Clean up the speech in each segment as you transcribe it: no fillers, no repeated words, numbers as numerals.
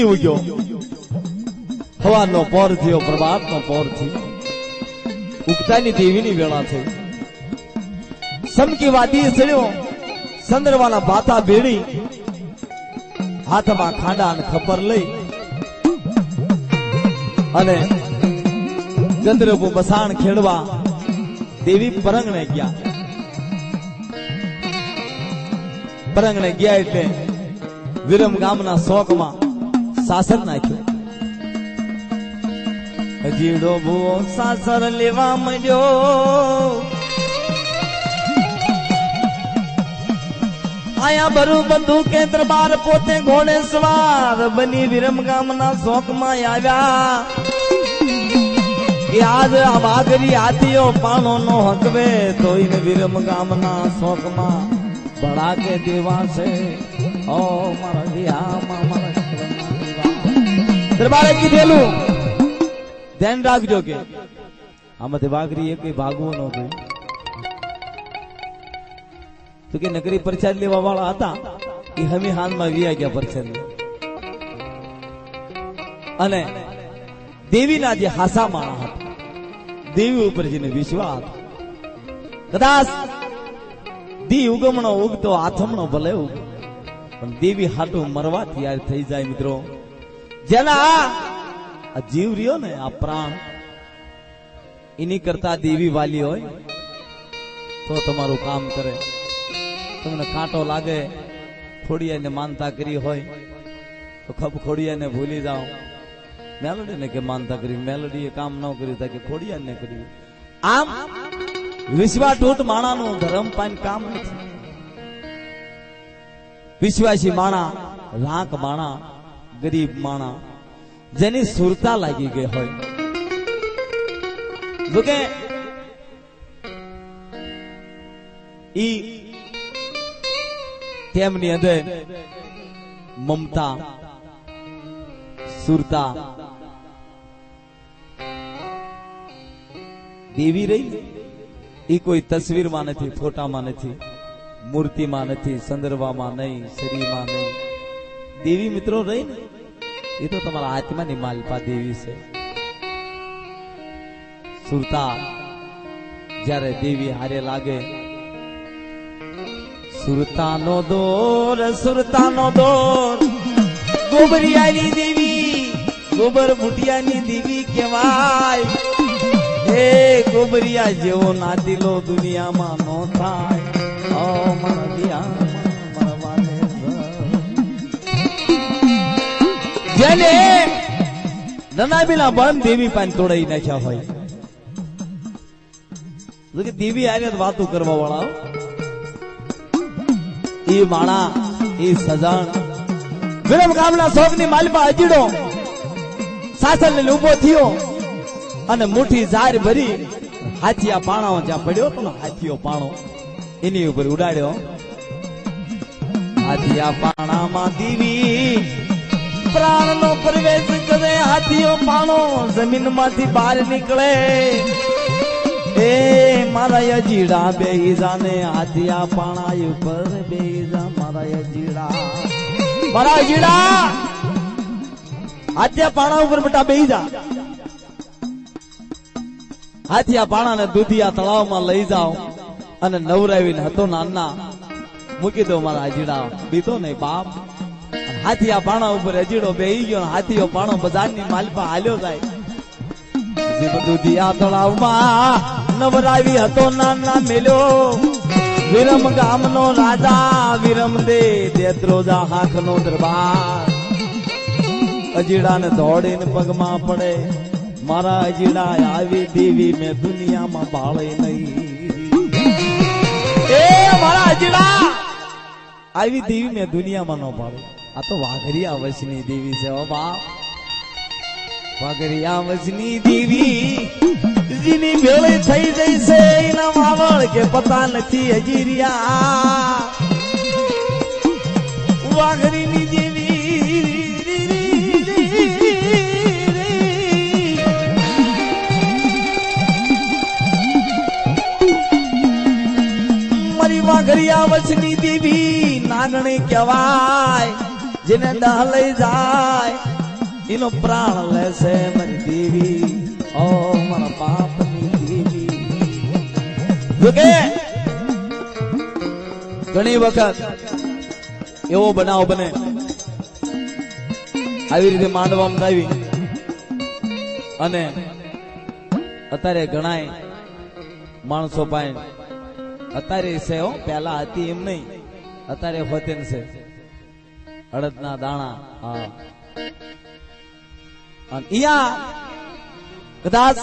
દી ઉગ્યો, સવારનો પોર થયો, પ્રભાતનો પોર થયો, ઉગતાની દેવીની વેળા થઈ. સમકી વાદી ચડ્યો, ચંદ્રવાના ભાતા ભેડી, હાથમાં ખાંડા અને ખપર લઈ અને ચંદ્રપુ બસાણ ખેડવા દેવી પરંગણે ગયા. પરંગણે ગયા એટલે વિરમ ગામના શોકમાં સાસર નાખ્યો. હજીડો ભૂવો સાસર લેવા મળ્યો, આયા ભરું બંધુ કે દરબાર પોતે ઘોડે સવાર બની વિરમ ગામના શોકમાં આવ્યા. કે આજ આ વાઘરી હાથીઓ પાણો નો હકવે તો એને વિરમ ગામના શોકમાં ભડાકે દેવા છે. ઓ મારા દિયામાં મારા દરબારે કીધેલું ધ્યાન રાખજો કે આમાંથી વાઘરી એક ભાગવો ન જોઈએ. તો કે નગરી પ્રસાદ લેવા વાળા હતા એ હમી હાલમાં વિયા ગયા પ્રસાદ અને દેવીના જે હાસા માણા હતા, દેવી ઉપર જેને વિશ્વાસ હતો, કદાચ દી ઉગમણો ઉગતો આથમણો ભલે ઉગ પણ દેવી હાટું મરવા તૈયાર થઈ જાય. મિત્રો જેના આ જીવ રહ્યો ને આ પ્રાણ એની કરતા દેવી વાલી હોય તો તમારું કામ કરે. તમને કાંટો લાગે, ખોડિયાને માનતા કરી હોય તો ખબ ખોડિયાને ભૂલી જાઓ. મેલોડી ને કે માનતા કરી, મેલોડી કામ ન કર્યું કે ખોડિયાને કર્યું. આમ વિશ્વાટૂટ માણાનું ધર્મ પાન કામ નથી. વિશ્વાસી માણા, રાંક માણા, ગરીબ માણા જેની સુરતા લાગી ગઈ હોય, જોકે ઈ તેમની અંદર મમતા, સુરતા દેવી રહી. એ કોઈ તસવીરમાં નથી, ફોટામાં નથી, મૂર્તિમાં નથી, સંદર્ભમાં નહીં, શરીરમાં નહીં. દેવી મિત્રો રહી ને એ તો તમારા આત્માની માલપા દેવી છે. સુરતા જ્યારે દેવી હારે લાગે, સુરતાનો દોર, સુરતાનો દોર, ગોબરિયાની દેવી, ગોબર મુઠિયાની દેવી કહેવાય. એ ગોબરિયા જેવો નાતીલો દુનિયામાં નો થાય. ઓ મારા દિયામાં મારા જેને નનાબીના બંધ દેવી પાન તોડાઈ નાખ્યા હોય, દેવી આને વાતો કરવા વાળા એ માણા, એ સજાણ વિરમ ગામના શોકની માલપા અજીડો સાસર ને ઉભો થયો અને મુઠ્ઠી ઝાર ભરી હાથીયા પાણો જ્યાં પડ્યો તો હાથીઓ પાણો એની ઉપર ઉડાડ્યો. હાથીયા પાણામાં દેવી પ્રાણનો પ્રવેશ કરે. હાથીઓ પાણો જમીનમાંથી બહાર નીકળે. એ મારા અજીડા બેહી જાને, હાથીયા પાણા ઉપર બેહી જા મારા અજીડા, મારા અજીડા હાથીયા પાણા ઉપર બેટા બેહી જા. હાથીયા પાણાને દૂધિયા તળાવમાં લઈ જાઓ અને નવરાવીને હતો નાના મૂકી દો મારા અજીડા. બીતો નહીં બાપ. હાથીયા પાણા ઉપર અજીડો બેહી ગયો, હાથીઓ પાણો બજારની માલપા હાલ્યો જાય. દૂધિયા તળાવમાં નવરાવી હતો નાના મેલ્યો. વિરમ ગામનો રાજા વિરમ દે દેત્રોજા હાથનો દરબાર. અજીડાને દોડીને પગમાં પડે, મારા અજીડા આવી દેવી મેં દુનિયામાં ભાળે નહીં. એ મારા અજીડા આવી દેવી મેં દુનિયામાં ન ભાળે. આ તો વાઘરિયા વંશની દેવી છે. ઓ બાપ, વાઘરિયા વંશની દેવી જેની ભેળે થઈ જઈ છે એના માવળ કે પતા નથી અજીરિયા. વાઘરીની દેવી મારી વાઘરિયા વંશની દેવી નાગણી કહેવાય. જેને દાહ લઈ જાય એનો પ્રાણ લેશે મારી દેવી, ઓ મારા બાપની દેવી. જોકે ઘણી વખત એવો બનાવ બને આવી રીતે માંડવામાં આવી અને અત્યારે ઘણાય માણસો પાસે અત્યારે છે હો, પેલા હતી એમ નહીં, અત્યારે હોતે છે અડદના દાણા. હા, અહીંયા કદાચ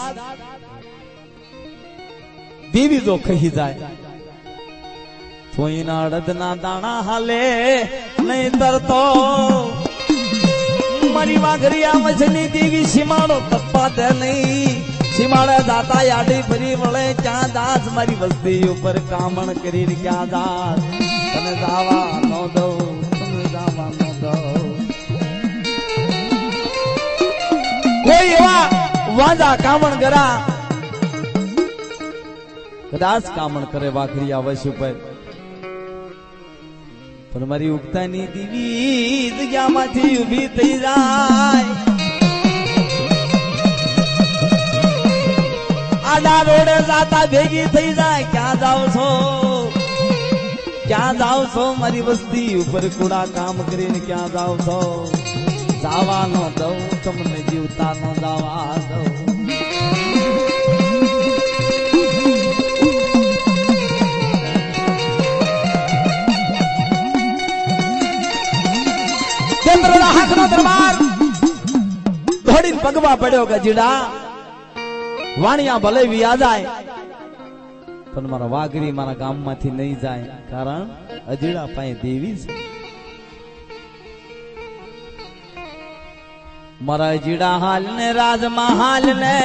દેવી જો કહી જાય તો એના અડદના દાણા હાલે નહીં તરતો મારી વાઘરિયા મછની દેવી સીમાડો તપ્પા દે નહીં. સીમાડે દાતા યાડી ફરી વળે ક્યાં દાસ મારી વસ્તી ઉપર કામણ કરીને ક્યાં દાસ તને દાવા ન દઉં, તને દાવા ન દઉં. કોઈ એવા વાંધા કામણ કરા કદાચ કામણ કરે વાઘરિયા વશ ઉપર, પણ મારી ઉગતાની દેવી જગ્યામાંથી ઉભી થઈ જાય. આડા રોડે જાતા ભેગી થઈ જાય. ક્યાં જાવ છો, ક્યાં જાવ છો મારી વસ્તી ઉપર કુડા કામ કરીને ક્યાં જાવ છો? જાવા ન દઉં તમને, જીવતા ન જાવા દઉં. દરબાર દોડીને પગવા પડ્યો કે જીડા વાણિયા ભલે વિયા જાય પણ મારા વાઘરી મારા ગામમાંથી નહીં જાય, કારણ અજીડા પાસે દેવી છે. મારા અજીડા હાલ ને રાજમાં હાલ ને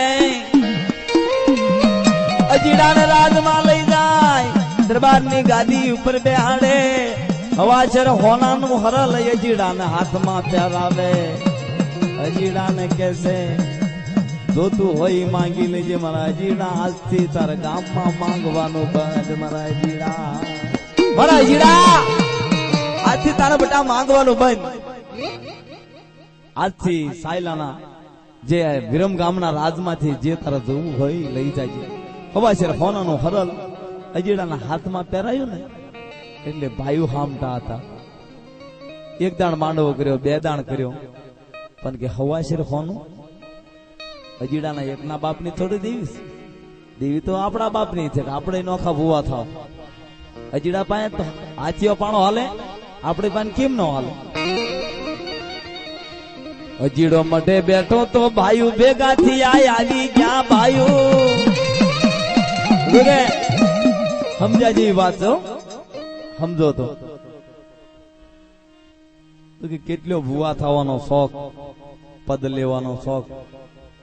અજીડા ને રાજમાં લઈ જાય, દરબારની ગાદી ઉપર બેહાડે. હવાચર હોનાનું હરલ અજીડાને હાથમાં પહેરાવે. અજીડાને કહેશે જોતું હોય માંગી લેજે મારા અજીડા, આજથી તારા ગામમાં માંગવાનું બંધ. મારા અજીડા, મારા અજીડા, આજથી તારા બેટા માંગવાનું બંધ. આજથી સાયલાના જે વિરમ ગામના રાજમાંથી જે તારા જવું હોય લઈ જાય. હવાચર હોનાનું હરલ અજીડાના હાથમાં પહેરાયું ને એટલે ભાઈઓ હામટા હતા. એક દાણ માંડવો કર્યો, બે દાણ કર્યો, પણ કે હવાશેર હોનું અજીડાના એકના બાપની થોડી દેવી છે. દેવી તો આપણા બાપની છે કે આપણે નોખા ભૂવા થાવ. અજીડા પાસે તો હાથીઓ પાણો હાલે, આપણે પાસે કેમ ન હાલે? અજીડો મઢે બેઠો તો ભાઈઓ ભેગા થી આવી ગયા. ભાઈઓ સમજ્યા જેવી વાત છો, સમજો તો કે કેટલો ભૂવા થવાનો શોખ, પદ લેવાનો શોખ.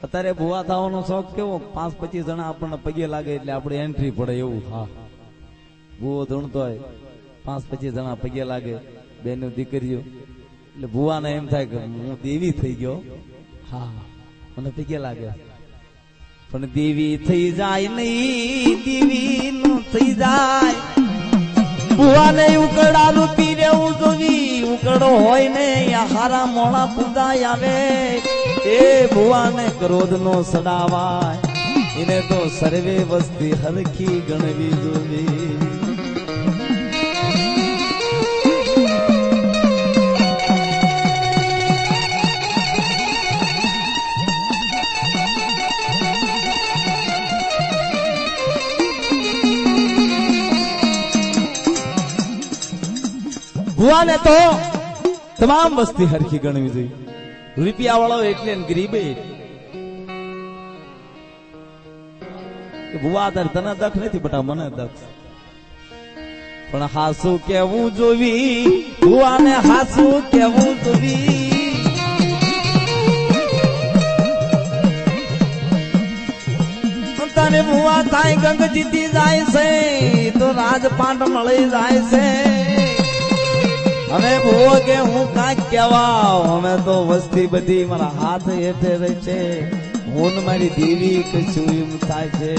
અત્યારે ભૂવા થવાનો શોખ કેવો, 5-25 જણા આપણને પગે લાગે એટલે આપણે એન્ટ્રી પડે એવું. હા, ભૂવો ધૂણતો હોય, 5-25 જણા પગે લાગે, બેનો દીકરીઓ, એટલે ભૂવાને એમ થાય કે હું દેવી થઈ ગયો. હા, મને પગે લાગે. પણ દેવી થઈ જાય નહીં, દેવી નું થઈ જાય. ભુવાને ઉકડાનું પીરે ઉજવી, ઉકડો હોય ને હારા મોડા પૂજા આવે. એ ભુવાને ક્રોધ નો સડાવાય, એને તો સર્વે વસ્તી હરખી ગણવી જોવી. ભુવાને તો તમામ વસ્તી હરખી ગણવી જોઈએ. રૂપિયા વાળો એટલે ગરીબે ભુવા તને દખ નથી બટા, મને દખ. પણ હાસુ કેવું જોવી, ભુવાને હાસુ કેવું જોવી. તને ભુવા થાય ગંગ જીતી જાય છે તો રાજપાટ મળી જાય છે. અમે ભૂવો કે હું કાંઈક કેવા, અમે તો વસ્તી બધી મારા હાથ હેઠે રહી છે. હું મારી દેવી કશું એમ થાય છે.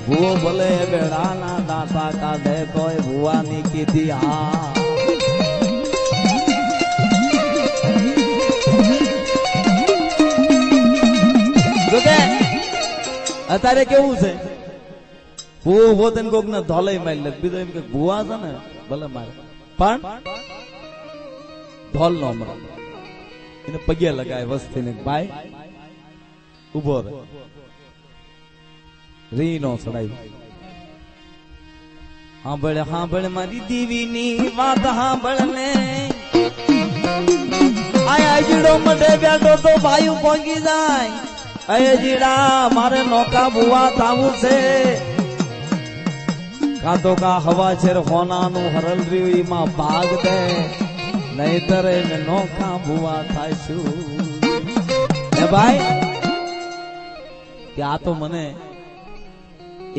ભૂવો ભલે બેડાના દાંતા કાઢે તોય ભુવાની કીધી હા. અત્યારે કેવું છે ભૂવો હોત ને કોક ને ધોલાઈ મારી લે બીજો એમ કે ભૂવા છે ને ભલે મારે પણ ધોલ નો મરે એને પગે લગાય વસ્તી ને ભાઈ ઉભો રહે રી નો સડાય હાંભળ મારી દેવીની વાત હાંભળ ને આયા જીડો મઢે બેઠો તો ભાઈ પોગી જાય અય જીડા મારે નોકા ભુવા થાવું છે કા તો કા હવા છેર હોનાનું હરલ રહ્યું માં ભાગ દે નહીતર એને નોખા ભુવા થાયશું એ ભાઈ કે આ તો મને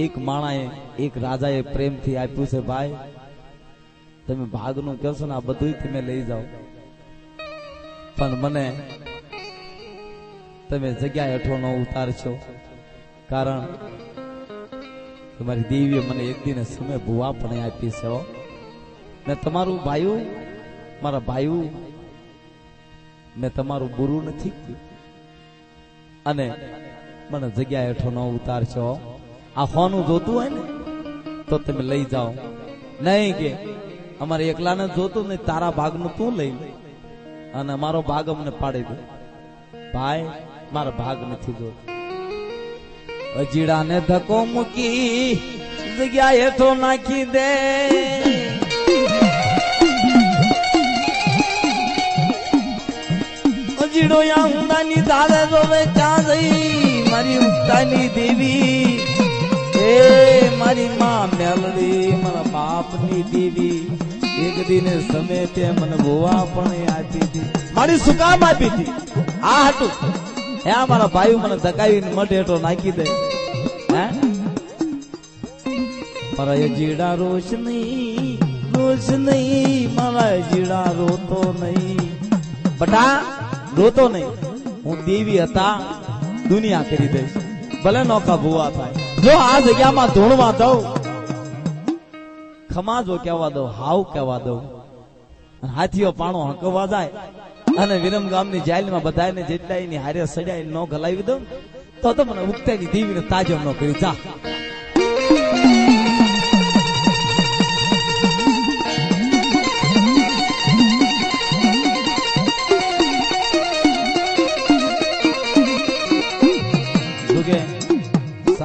એક માણાએ એક રાજાએ પ્રેમથી આપ્યું છે ભાઈ તમે ભાગનું કહો છો ને આ બધું તમે લઈ જાઓ પણ મને તમે જગ્યા હેઠો ન ઉતારશો કારણ તમારી દેવીએ મને એક દિન સમય ભુવા પણ આપી છે ને તમારું ભાઈ મારા ભાઈ મેં તમારું બુરું નથી અને મને જગ્યા હેઠો ન ઉતારશો આ હોનું જોતું હોય ને તો તમે લઈ જાઓ નહીં કે અમારે એકલાને જોતું ને તારા ભાગનું તું લઈ લે અને મારો ભાગ અમને પાડી દે ભાઈ મારા ભાગ નથી જોતો અજીડાને ધક્કો મૂકી જગ્યા હેઠો નાખી દે અજીડો યા ઊંડાની ધારે જોવે ક્યાં જઈ મારી ઉગતાની દેવી એ મારી માં મેલડી મારા બાપની દેવી એક દિને સમય તે મને ભુવા પણ આપી હતી મારી શું કામ આપી હતી આ હતું હે મારા ભાઈ મને ધકાવીને મઢ હેઠો નાખી દે હે મારા જીડા રોશ નહીં મારા જીડા રોતો નહીં બટા રોતો નહીં હું દેવી હતા દુનિયા કરી દઈશ ભલે નોખા ભુવા થાય જો આ જગ્યામાં ધૂણવા દઉં ખમાજો કહેવા દઉં હાવ કહેવા દઉં હાથીઓ પાણો હકવા જાય અને વિરમ ગામની જેલમાં બધાને જેટલા એની હારે સજાઈ ન ગલાવી દઉં તો મને ઉગતાની દેવીને તાજો ન કરી જા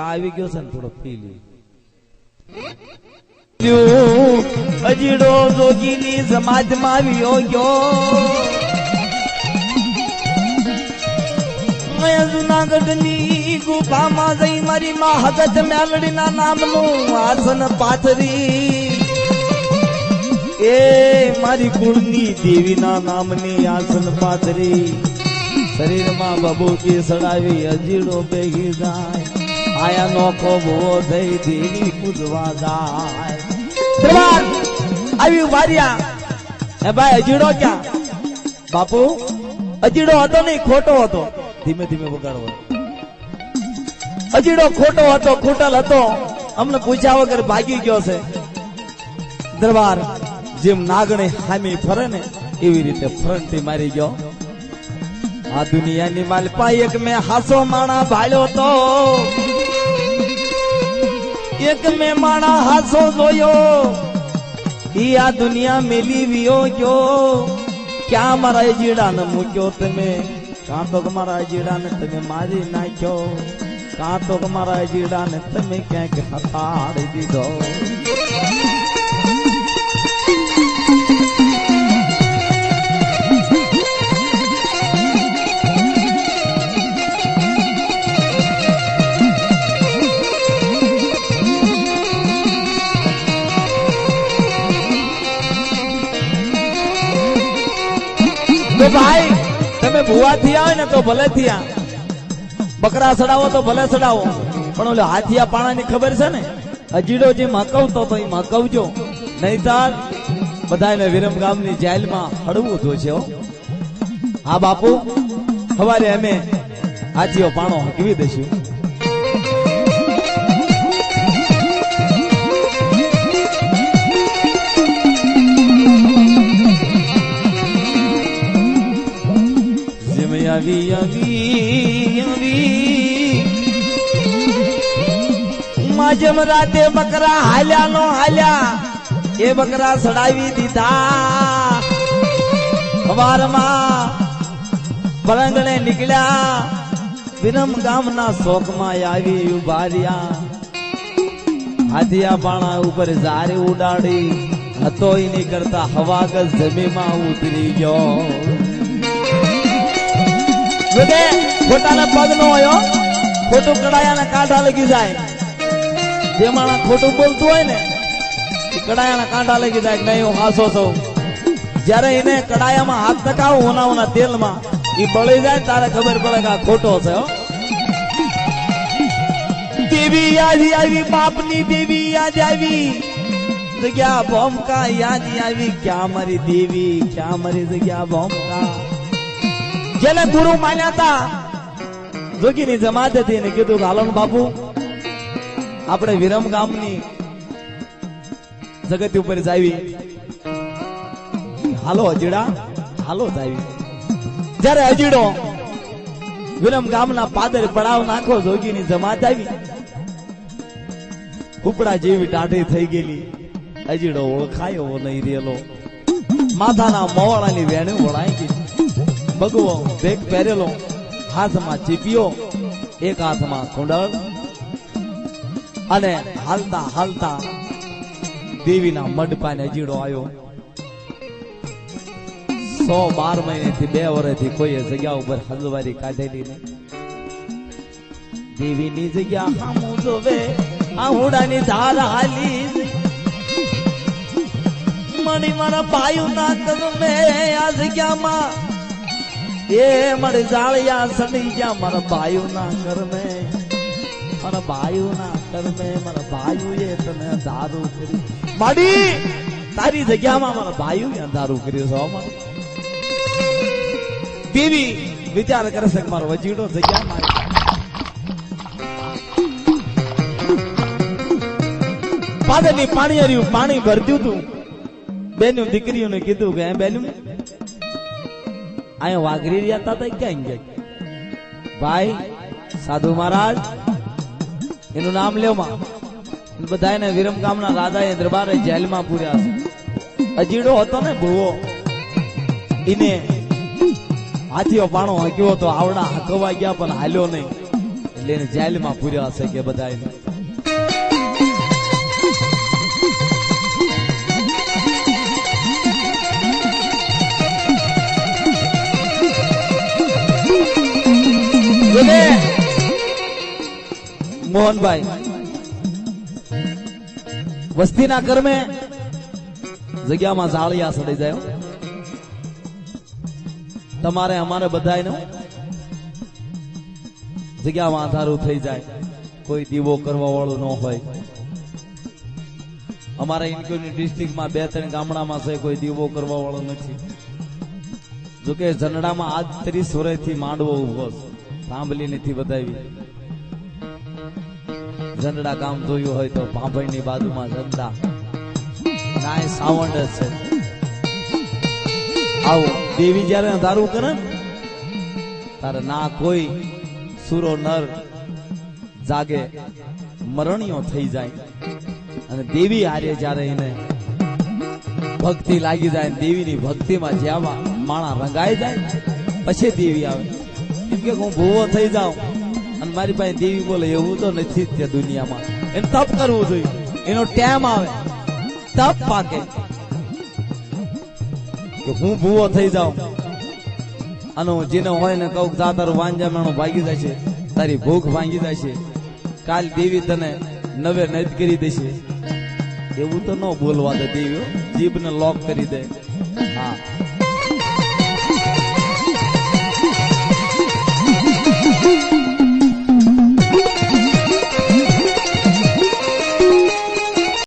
આવી ગયો છે ને થોડો પી લ્યો અજીડો જોગીની સમાજમાં આવ્યો ગયો જુનાગઢની ગુફામાં જઈ મારી માં હગત મેલડીના નામનું આસન પાથરી એ મારી કુળની દેવીના નામની આસન પાથરી શરીરમાં બબૂકી સડાવી અજીડો બેગી જાય આયા નોખો ભૂવો થઈ દેવી પૂજવા જાય દરબાર આવી વારિયા એ ભાઈ અજીડો ક્યાં બાપુ અજીડો હતો નહીં ખોટો હતો ધીમે ધીમે વગાડવો અજીડો ખોટો હતો ખોટલ હતો અમને પૂછ્યા વગર ભાગી ગયો છે દરબાર જેમ નાગણી હામી ફરે ને એવી રીતે ફરંટી મારી ગયો આ દુનિયાની માલપા એક મેં હાસો માણા ભાળ્યો તો એક મેં માણા હાસો જોયો ઈ આ દુનિયા મેલી વિયો ગયો ક્યાં મારા જીડા ને મૂક્યો તમે કાં તો મારા જીડા ને તમે મારી નાખ્યો કાં તો મારા જીડા ને તમે ક્યાંક હતાડી દીધો તો ભાઈ તમે ભુવા થયા ને તો ભલે થયા બકરા સડાવો તો ભલે સડાવો પણ ઓલો હાથિયા પાણાની ખબર છે ને અજીડો જે મકવતો તો એ મકવજો નહીતર બધાને વિરમ ગામની જેલમાં હડવું જોશે હા બાપુ સવારે અમે હાથીઓ પાણો હકવી દઈશું આવી આવી આવી દિવસમાં જેમ રાતે બકરા હાલ્યા નો હાલ્યા એ બકરા સડાવી દીધા સવારમાં પલંગણે નીકળ્યા વિરમ ગામના શોકમાં આવી ઉભા રહ્યા હાથિયા પાણા ઉપર જારે ઉડાડી હતો એની કરતા હવાગસ જમીનમાં ઉતરી ગયો ખોટાને પગ નો હોય ખોટું કડાયાના કાંઠા લગી જાય જે માણસ ખોટું બોલતું હોય ને કડાયાના કાંઠા લગી જાય નહીં હું હાસો છું જયારે એને કડાયામાં હાથ ટકાવું હોનાઓના તેલમાં એ બળી જાય તારે ખબર પડે કે આ ખોટો છે દેવી યાદ આવી બાપની દેવી યાદ આવી જગ્યા ભોમકા યાદ આવી ક્યાં મારી દેવી ક્યાં મારી જગ્યા ભોમકા જેને ગુરુ માન્યા હતા જોગીની જમાત હતી એને કીધું કે હાલો બાપુ આપણે વિરમ ગામની જગત ઉપર જાવી હાલો અજીડા હાલો જાવી જયારે અજીડો વિરમ ગામના પાદર પડાવ નાખો જોગીની જમાત આવી કુપડા જેવી ટાઢી થઈ ગયેલી અજીડો ઓળખાયો નહીં રેલો માથાના મોવાળાની વેણી વળાઈ ગઈ ભગવો ભેગ પહેરેલો હાથમાં ચીપિયો એક હાથમાં કુંડળ અને હાલતા હાલતા દેવીના મંડપાને અજીડો આવ્યો 112 મહિનેથી 2 વર્ષથી કોઈ જગ્યા ઉપર હલવારી કાઢેલી નહીં દેવીની જગ્યા હામું જોવે આહુડાની ધાર હાલી મણી મારા ભાઈઓ ના કદમે આ જગ્યામાં એ મારી જાળિયા સડી ગયા મારા ભાઈઓ ના કરમે મારા ભાઈઓ ના કરમે મારા ભાઈઓ એ તને દારૂ કરી માડી તારી જગ્યામાં મારા ભાઈઓ એ દારૂ કર્યો છે અમારે દેવી વિચાર કરે છે કે મારો વજીડો જગ્યામાં પાદરની પાણી હર્યું પાણી ભરતું હતું બેનું દીકરીઓને કીધું કે બેનું અહીંયા વાઘરી રહ્યા હતા ક્યાં ગયા ભાઈ સાધુ મહારાજ એનું નામ લેવા બધા એને વિરમ ગામના રાજાએ દરબારે જેલમાં પૂર્યા છે અજીડો હતો ને ભૂવો એને હાથીઓ પાણો હાક્યો હતો આવડા હાકવા ગયા પણ હાલ્યો નહીં એટલે એને જેલમાં પૂર્યા હશે કે બધા એને મોહનભાઈ વસ્તીના કર્મે જગ્યામાં જાળિયા સડી જાય તમારે અમારે બધાને જગ્યામાં અંધારું થઈ જાય કોઈ દીવો કરવા વાળું ન હોય અમારા ઇન્કુની ડિસ્ટ્રિક્ટમાં 2-3 ગામડામાં છે કોઈ દીવો કરવા વાળો નથી જોકે ઝંડામાં આજ 30 વર્ષથી માંડવો ઉભો સાંભળી નથી બતાવી ઝંડા ગામ જોયું હોય તો પાંભણની બાજુમાં ઝંડા ના સાવંડ છે આવો દેવી જયારે અંધારું કરે તારે ના કોઈ સુરો નર જાગે મરણીઓ થઈ જાય અને દેવી હારે જયારે એને ભક્તિ લાગી જાય દેવીની ભક્તિમાં જ્યાં માણા રંગાઈ જાય પછી દેવી આવે એમ કે હું ભૂવો થઈ જાઉં અને મારી પાસે દેવી બોલે એવું તો નથી જ દુનિયામાં એને તપ કરવું જોઈએ એનો ટાઈમ આવે તપ પાકે કે હું ભૂવો થઈ જાઉં અને જેને હોય ને કહું જા તારું વાંજા મેણું ભાગી જાય છે તારી ભૂખ ભાંગી જાય છે કાલ દેવી તને નવે નદ કરી દેશે એવું તો ન બોલવા દે દેવી જીભને લોક કરી દે હા